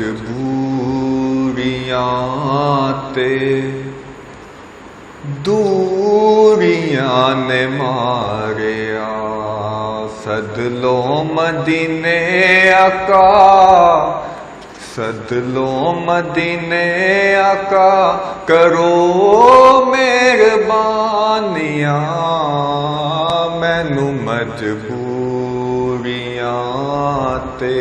मजबूरियां ते दूरियां ने मारिया। सदलो मदीने आका, सदलो मदीने आका, करो मेहरबानियां। मैनू मजबूरियां ते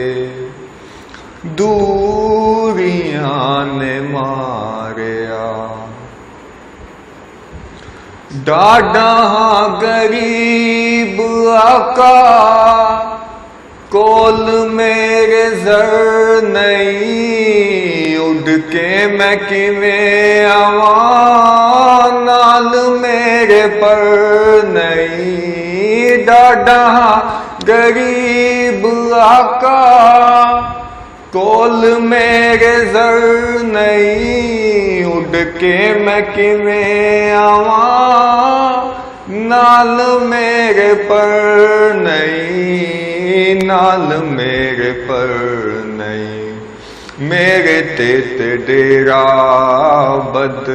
दूरियां ने मारिया। डाडा गरीब आका, कोल मेरे ज़र नहीं। उड़ के मैं किवें आवां, नाल मेरे पर नहीं। डाडा गरीब आका, कोल मेरे ज़र नहीं। उड़ के मैं किवें आवां, नाल मेरे पर नहीं। नाल मेरे पर नहीं। मेरे ते डेरा बद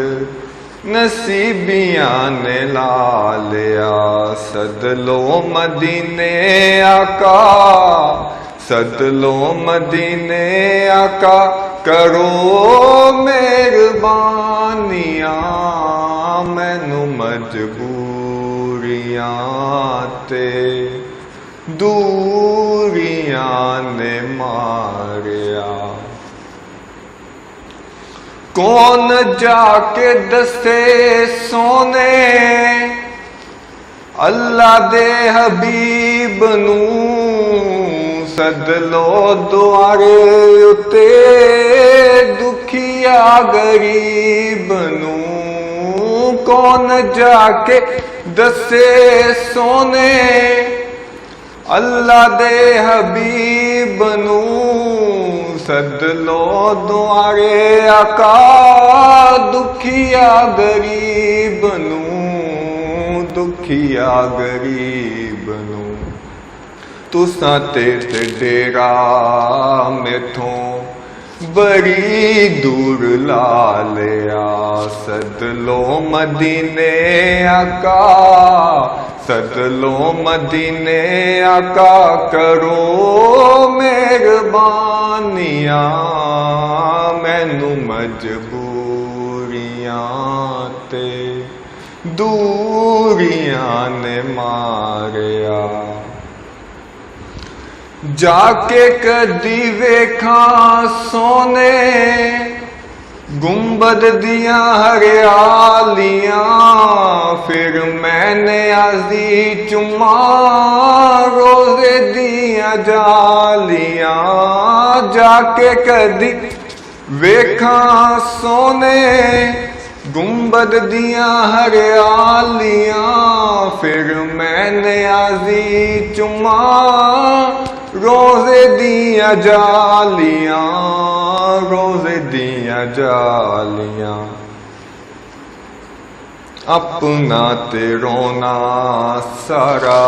नसीबियां ने ला लिया। सदलो मदीने आका, सदलो मदीने आका, करो मेहरबानियां। मैनू मजबूरियां ते दूरियां ने मारिया। कौन जाके दसे सोने, अल्लाह दे हबीब नू। सदलो दुआरे उते दुखिया गरीब नू। कौन जाके दसे सोने, अल्लाह दे हबीब नू। सदलो दुआरे आका, दुखिया गरीब नू। दुखिया गरीब नू। तुसां ते डेरा मेथों बड़ी दूर ला लिया। सदलो मदीने आका, सदलो मदीने आका, करो मेहरबानियां। मैनू मजबूरियां ते दूरियां ने मारिया। जाके कदी वेखां सोने, गुंबद दियां हरियालियां। फिर मैंने आजी चुमा रोजे दियां जालियां। जाके कदी वेखां सोने, गुंबद दियां हरियालियां। फिर मैंने आजी चुमा रोजे दियां जालियां। रोजे दियां जालियां। अपना ते रोना सारा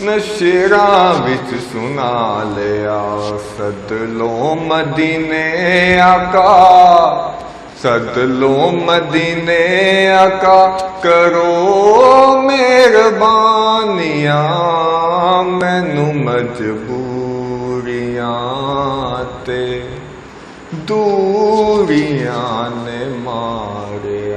नशेरा विच सुना लिया। सदलो मदीने आका, सदलो मदीने आका, करो मेहरबानियां। मैनू मजबूरियां ते दूरियां ने मारिया।